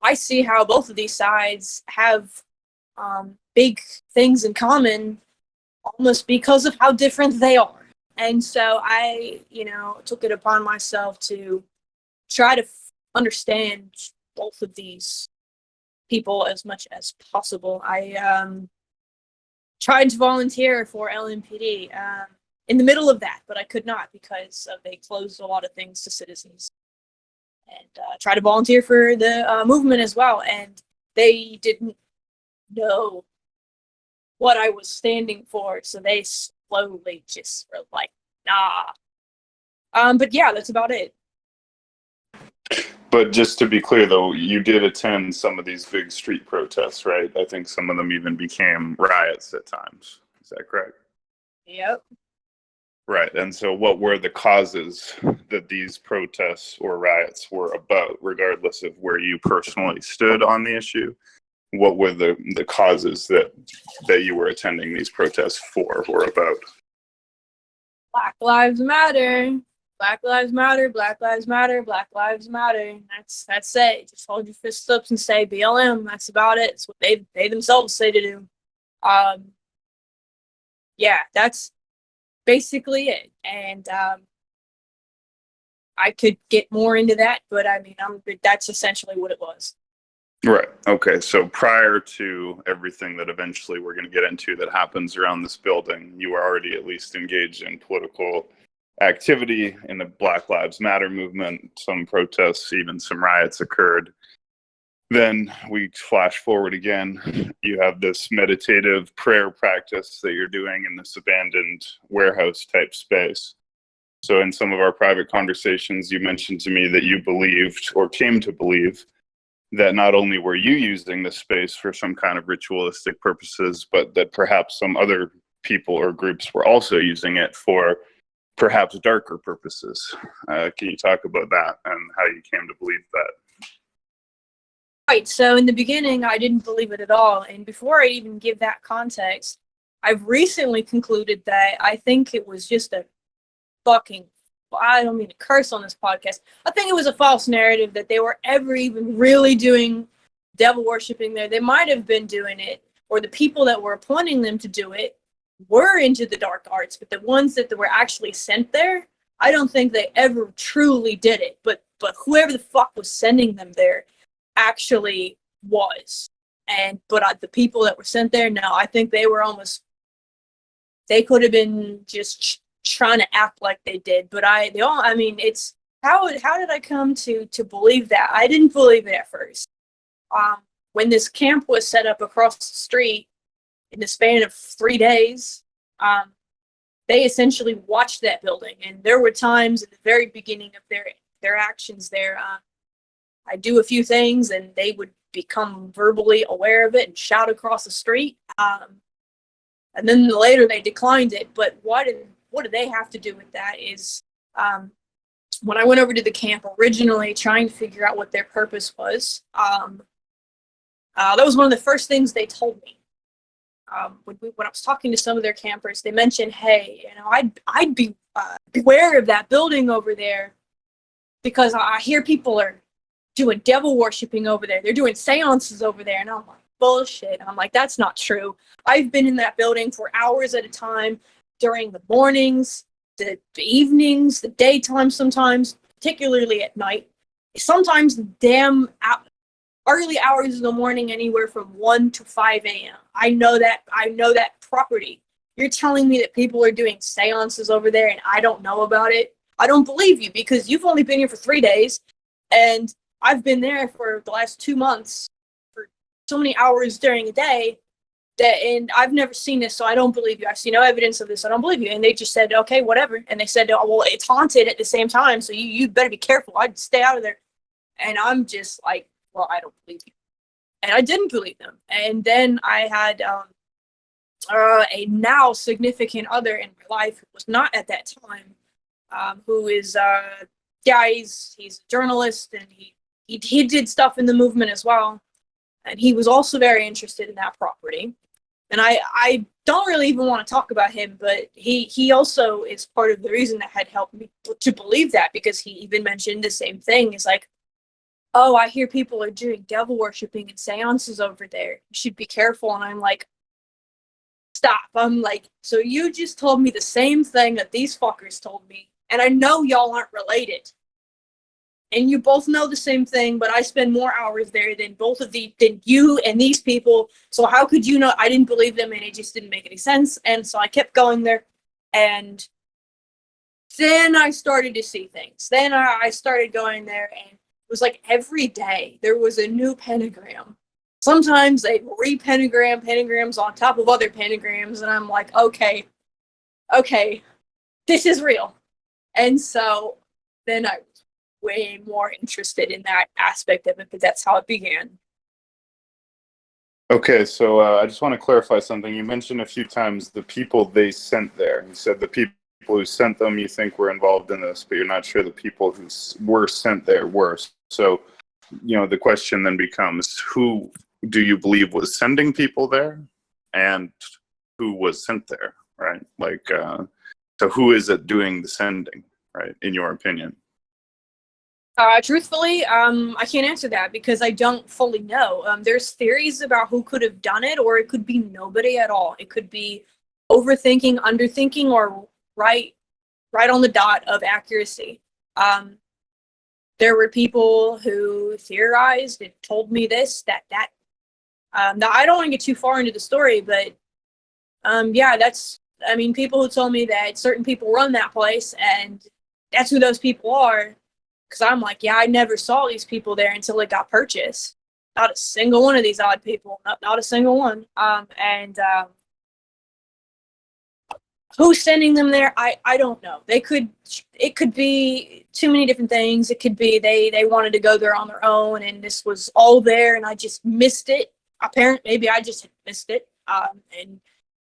I see how both of these sides have big things in common almost because of how different they are. And so I, took it upon myself to try to understand both of these people as much as possible. I tried to volunteer for LMPD in the middle of that, but I could not because they closed a lot of things to citizens. And try to volunteer for the movement as well, and they didn't know what I was standing for, so they slowly just were like, nah. But yeah, that's about it. But just to be clear, though, you did attend some of these big street protests, right? I think some of them even became riots at times. Is that correct? Yep. Right. And so what were the causes that these protests or riots were about, regardless of where you personally stood on the issue? What were the causes that you were attending these protests for or about? Black Lives Matter. Black Lives Matter. Black Lives Matter. Black Lives Matter. That's it. Just hold your fists up and say BLM. That's about it. It's what they themselves say to do. Yeah, that's basically it. And I could get more into that, but I mean, that's essentially what it was. Right. Okay. So prior to everything that eventually we're going to get into that happens around this building, you were already at least engaged in political activity in the Black Lives Matter movement. Some protests, even some riots occurred. Then we flash forward again. You have this meditative prayer practice that you're doing in this abandoned warehouse type space. So in some of our private conversations, you mentioned to me that you believed or came to believe that not only were you using this space for some kind of ritualistic purposes, but that perhaps some other people or groups were also using it for perhaps darker purposes. Can you talk about that and how you came to believe that? Right. So in the beginning, I didn't believe it at all. And before I even give that context, I've recently concluded that I think it was just a fucking, I don't mean to curse on this podcast. I think it was a false narrative that they were ever even really doing devil worshiping there. They might have been doing it, or the people that were appointing them to do it were into the dark arts, but the ones that were actually sent there, I don't think they ever truly did it. But whoever the fuck was sending them there actually was. But the people that were sent there, no, I think they were they could have been just trying to act like they did. But it's how did I come to believe that? I didn't believe it at first. When this camp was set up across the street in the span of 3 days, they essentially watched that building, and there were times at the very beginning of their actions there. I do a few things, and they would become verbally aware of it and shout across the street. And then later they declined it. But what did they have to do with that is when I went over to the camp originally trying to figure out what their purpose was, that was one of the first things they told me. When I was talking to some of their campers, they mentioned, hey, I'd be beware of that building over there because I hear people are doing devil worshiping over there. They're doing seances over there. And I'm like, bullshit. I'm like, that's not true. I've been in that building for hours at a time during the mornings, the evenings, the daytime sometimes, particularly at night. Sometimes the damn early hours of the morning, anywhere from 1 to 5 a.m. I know that property. You're telling me that people are doing seances over there and I don't know about it? I don't believe you because you've only been here for 3 days and I've been there for the last 2 months for so many hours during a day and I've never seen this, so I don't believe you. I see no evidence of this. I don't believe you. And they just said, okay, whatever. And they said, oh, well, it's haunted at the same time, so you better be careful. I'd stay out of there. And I'm just like, well, I don't believe you. And I didn't believe them. And then I had a now significant other in my life who was not at that time, who is, he's a journalist, and he did stuff in the movement as well. And he was also very interested in that property. And I don't really even want to talk about him, but he also is part of the reason that had helped me to believe that, because he even mentioned the same thing. It's like, oh, I hear people are doing devil worshipping and seances over there. You should be careful. And I'm like, stop. I'm like, so you just told me the same thing that these fuckers told me. And I know y'all aren't related. And you both know the same thing, but I spend more hours there than than you and these people. So how could you know? I didn't believe them, and it just didn't make any sense. And so I kept going there, and then I started to see things. Then I started going there, and it was like every day there was a new pentagram. Sometimes they re-pentagram pentagrams on top of other pentagrams, and I'm like, okay, this is real. And so then I was way more interested in that aspect of it, but that's how it began. Okay, so I just want to clarify something. You mentioned a few times the people they sent there. You said the people who sent them you think were involved in this, but you're not sure the people who were sent there were. So, the question then becomes, who do you believe was sending people there, and who was sent there, right? Like, so who is it doing the sending, right, in your opinion? Truthfully, I can't answer that because I don't fully know. There's theories about who could have done it, or it could be nobody at all. It could be overthinking, underthinking, or right on the dot of accuracy. There were people who theorized and told me this, that. Now, I don't want to get too far into the story, but yeah, people who told me that certain people run that place, and that's who those people are. Because I'm like, yeah, I never saw these people there until it got purchased. Not a single one of these odd people. Not a single one. Who's sending them there? I don't know. It could be too many different things. It could be they wanted to go there on their own, and this was all there, and I just missed it. Apparently, maybe I just missed it. And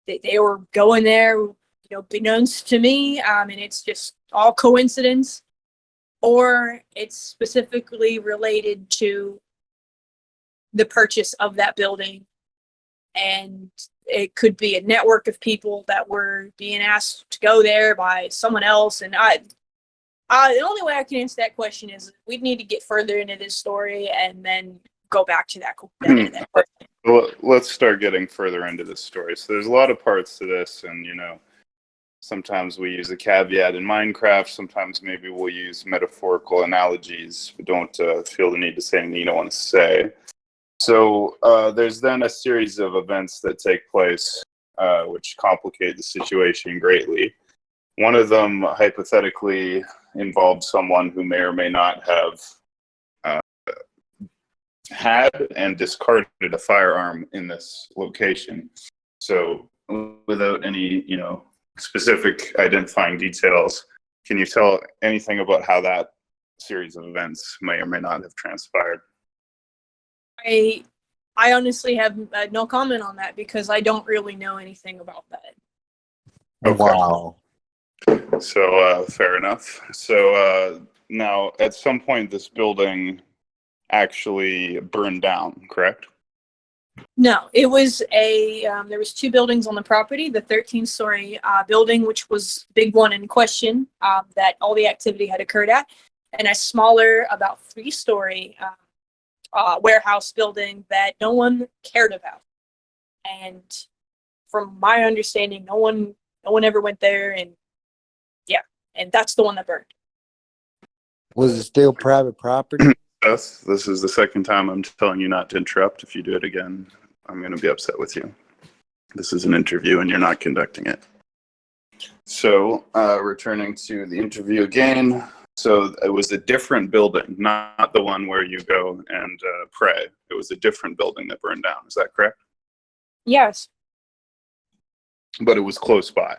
they were going there, beknownst to me. And it's just all coincidence. Or it's specifically related to the purchase of that building. And it could be a network of people that were being asked to go there by someone else. And the only way I can answer that question is we'd need to get further into this story and then go back to that question. Well, let's start getting further into this story. So there's a lot of parts to this, and sometimes we use a caveat in Minecraft. Sometimes maybe we'll use metaphorical analogies. We don't feel the need to say anything you don't want to say. So there's then a series of events that take place which complicate the situation greatly. One of them hypothetically involved someone who may or may not have had and discarded a firearm in this location. So without any, specific identifying details, can you tell anything about how that series of events may or may not have transpired? I honestly have no comment on that because I don't really know anything about that. Okay. Wow. So fair enough. So now at some point this building actually burned down, correct? No, it was there was two buildings on the property, the 13-story building, which was the big one in question that all the activity had occurred at, and a smaller, about 3-story warehouse building that no one cared about. And from my understanding, no one ever went there, and yeah, and that's the one that burned. Was it still private property? Yes, this is the second time I'm telling you not to interrupt. If you do it again, I'm going to be upset with you. This is an interview and you're not conducting it. So, returning to the interview again. So it was a different building, not the one where you go and pray. It was a different building that burned down. Is that correct? Yes. But it was close by.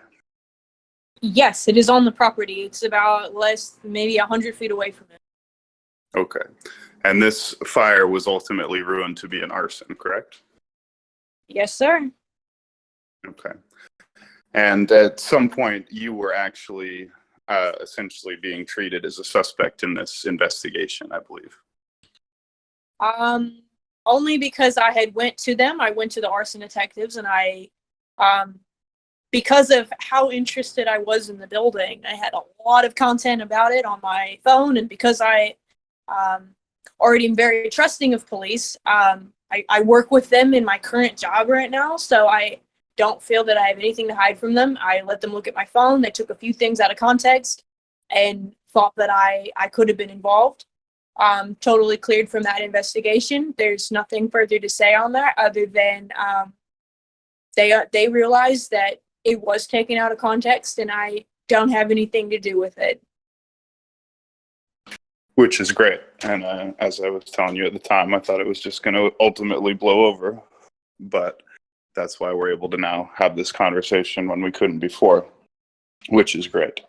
Yes, it is on the property. It's about maybe 100 feet away from it. Okay. And this fire was ultimately ruined to be an arson, correct? Yes, sir. Okay. And at some point, you were actually essentially being treated as a suspect in this investigation, I believe. Only because I had went to them. I went to the arson detectives, and I, because of how interested I was in the building, I had a lot of content about it on my phone, and because I already am very trusting of police. I work with them in my current job right now, so I don't feel that I have anything to hide from them. I let them look at my phone. They took a few things out of context and thought that I could have been involved. Totally cleared from that investigation. There's nothing further to say on that other than they realized that it was taken out of context and I don't have anything to do with it. Which is great. And as I was telling you at the time, I thought it was just going to ultimately blow over. But that's why we're able to now have this conversation when we couldn't before, which is great.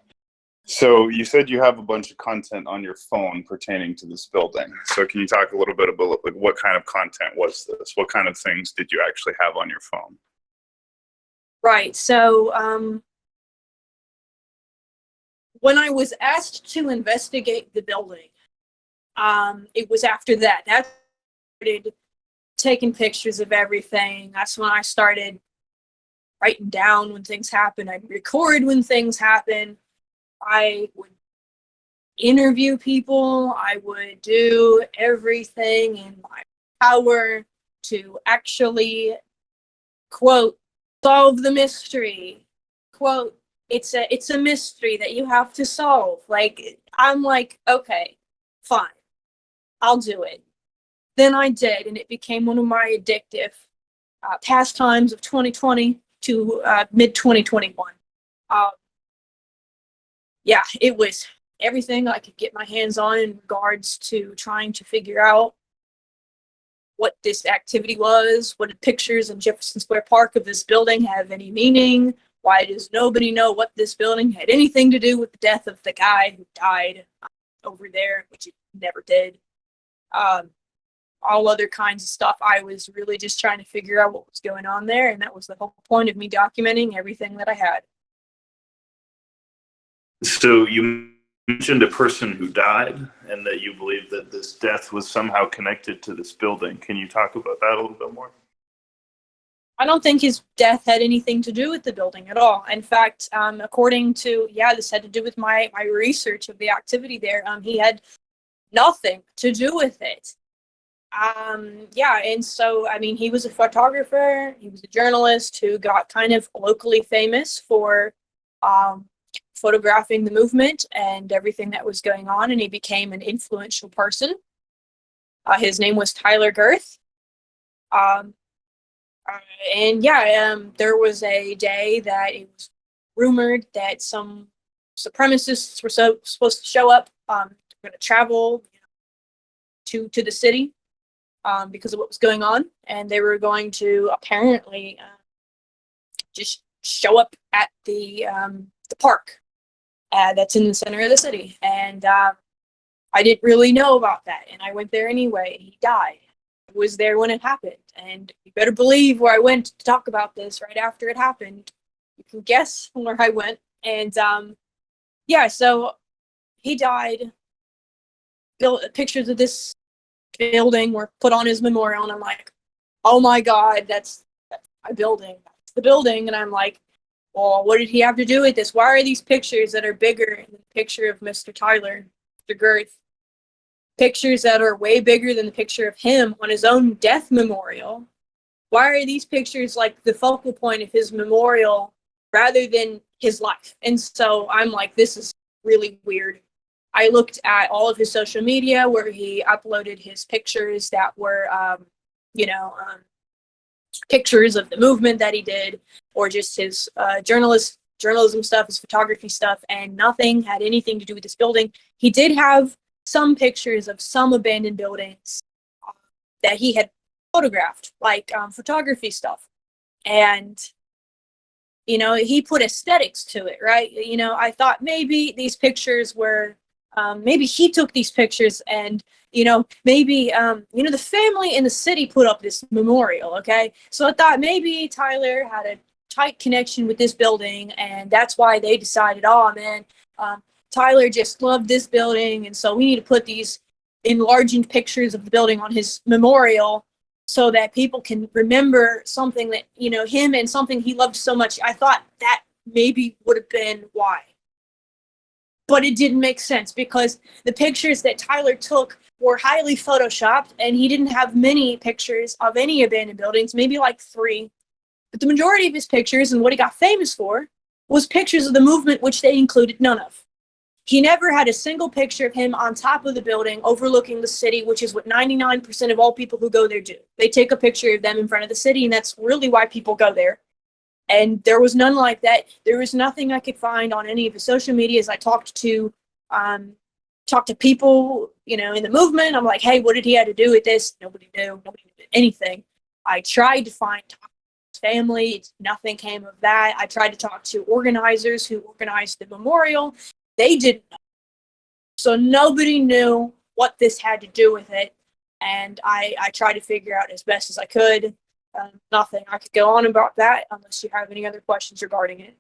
So you said you have a bunch of content on your phone pertaining to this building. So can you talk a little bit about like what kind of content was this? What kind of things did you actually have on your phone? Right. So when I was asked to investigate the building, it was after that. That started taking pictures of everything. That's when I started writing down when things happen. I'd record when things happen. I would interview people. I would do everything in my power to actually, quote, solve the mystery. Quote, it's a mystery that you have to solve. Like, I'm like, okay, fine, I'll do it. Then I did, and it became one of my addictive pastimes of 2020 to mid 2021. Yeah, it was everything I could get my hands on in regards to trying to figure out what this activity was. What did pictures in Jefferson Square Park of this building have any meaning? Why does nobody know what this building had anything to do with the death of the guy who died over there, which it never did? All other kinds of stuff. I was really just trying to figure out what was going on there, and that was the whole point of me documenting everything that I had. So you mentioned a person who died and that you believe that this death was somehow connected to this building. Can you talk about that a little bit more? I don't think his death had anything to do with the building at all. In fact, according to, this had to do with my research of the activity there. He had nothing to do with it. And so, I mean, he was a photographer. He was a journalist who got kind of locally famous for photographing the movement and everything that was going on, and he became an influential person. His name was Tyler Girth. There was a day that it was rumored that some supremacists were supposed to show up, going to travel to the city because of what was going on, and they were going to apparently just show up at the park that's in the center of the city. And I didn't really know about that, and I went there anyway. He died. I was there when it happened, and you better believe where I went to talk about this right after it happened. You can guess where I went. And so he died. Pictures of this building were put on his memorial, and I'm like, oh my God, that's my building. That's the building. And I'm like, well, what did he have to do with this? Why are these pictures that are bigger than the picture of Mr. Tyler, Mr. Girth? Pictures that are way bigger than the picture of him on his own death memorial. Why are these pictures like the focal point of his memorial rather than his life? And so I'm like, this is really weird. I looked at all of his social media where he uploaded his pictures that were, pictures of the movement that he did, or just his journalism stuff, his photography stuff, and nothing had anything to do with this building. He did have some pictures of some abandoned buildings that he had photographed, like photography stuff. And, he put aesthetics to it, right? I thought maybe these pictures were, maybe he took these pictures and, maybe, the family in the city put up this memorial, okay? So I thought maybe Tyler had a tight connection with this building, and that's why they decided, oh, man, Tyler just loved this building, and so we need to put these enlarging pictures of the building on his memorial so that people can remember something that, him and something he loved so much. I thought that maybe would have been why. but it didn't make sense because the pictures that Tyler took were highly photoshopped, and he didn't have many pictures of any abandoned buildings, maybe like 3. But the majority of his pictures and what he got famous for was pictures of the movement, which they included none of. He never had a single picture of him on top of the building overlooking the city, which is what 99% of all people who go there do. They take a picture of them in front of the city, and that's really why people go there. And there was none like that. There was nothing I could find on any of his social medias. I talked to people, in the movement. I'm like, hey, what did he have to do with this? Nobody knew. Nobody knew anything. I tried to find his family. Nothing came of that. I tried to talk to organizers who organized the memorial. They didn't know. So nobody knew what this had to do with it. And I tried to figure out as best as I could. Nothing. I could go on about that unless you have any other questions regarding it.